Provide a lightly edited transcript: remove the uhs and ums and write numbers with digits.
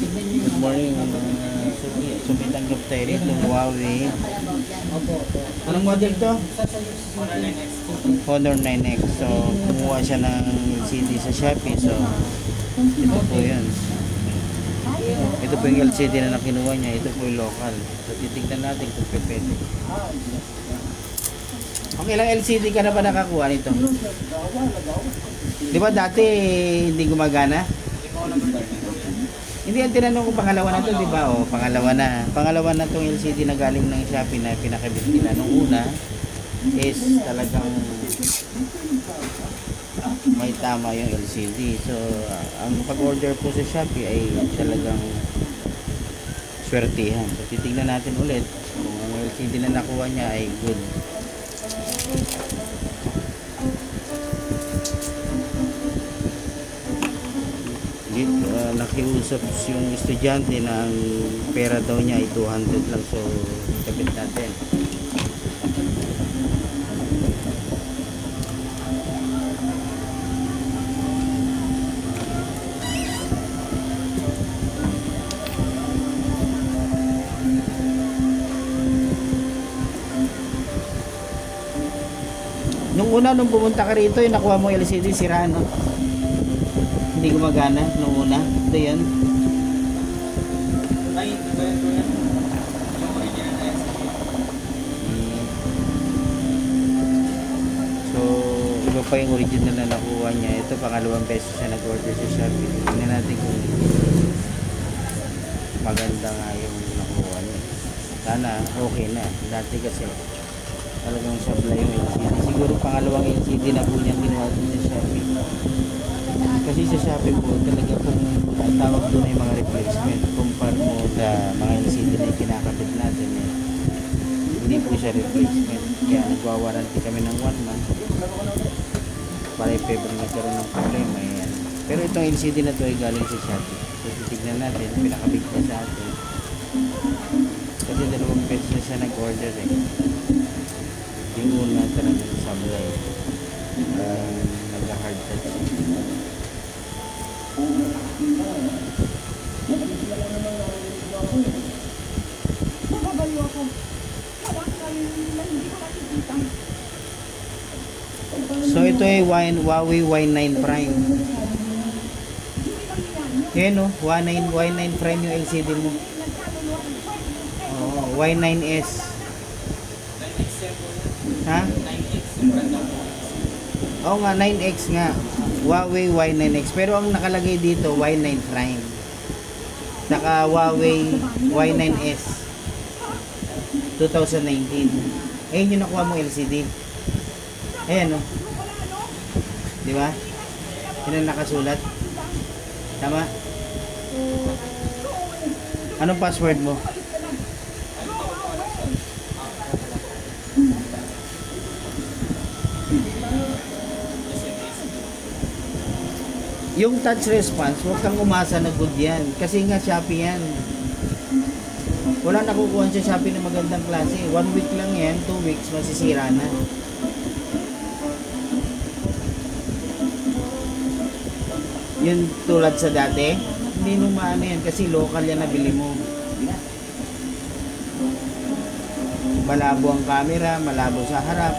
Good morning mga suki. So may tanggap tayo rito Huawei. Anong model to? Honor 9X. So kumuha siya ng LCD sa Shopee. So ito po yun. Ito po yung LCD na nakinuha niya. Ito po yung local. So titignan natin kung pwede. Okay lang, LCD ka na ba nakakuha nito? Di ba dati hindi gumagana? Hindi, ang tinanong ko pangalawa na to, di ba? O, pangalawa na. Pangalawa na tong LCD na galing ng Shopee na pinakabit nila. Nung una is talagang may tama yung LCD. So, ang pag-order po sa Shopee ay talagang swertihan. So, titignan natin ulit kung ang LCD na nakuha niya ay good. Nakiusap yung estudyante na ang pera daw niya ay 200 lang, so kapit natin. Nung una, nung pumunta ka rito, yung nakuha mo LCD, sira, no? Hindi gumagana nung una. Ito yan. So, iba pa yung original na nakuha niya. Ito, pangalawang beses siya nag-order sa Shopee. Tingnan natin kung maganda nga yung nakuha niya. Sana okay na. Dati kasi talagang supply yung LCD. Siguro pangalawang LCD na po niya kinuha sa Shopee. Kasi sa Shopee po talaga kung tawag doon ay mga replacement compare mo sa mga LCD na kinakabit natin hindi po siya replacement, kaya nagwa-warranty kami ng 1 month para if ever nagkaroon ng problema yan. Pero itong LCD na to ay galing sa Shopee, so titignan natin, pinakabit niya sa atin kasi 2 beses na siya nag-order yung una talagang sablay, nag-hard touch. So ito ay Huawei Y9 Prime. Yan o, Y9 Prime yung LCD mo. Oh, Y9S. Ha? Oo nga, 9X nga. Huawei Y9X. Pero ang nakalagay dito, Y9 Prime. Saka Huawei Y9S 2019. Ayun yung nakuha mo LCD. Ayan o. Di ba? Yun ang nakasulat. Tama? Anong password mo? Yung touch response, huwag kang umasa na good yan. Kasi nga Shopee yan. Wala nakukuha sa Shopee na magandang klase. 1 week lang yan, 2 weeks, masisira na. Yun tulad sa dati, hindi nung maano yan kasi local yan nabili mo. Malabo ang camera, malabo sa harap.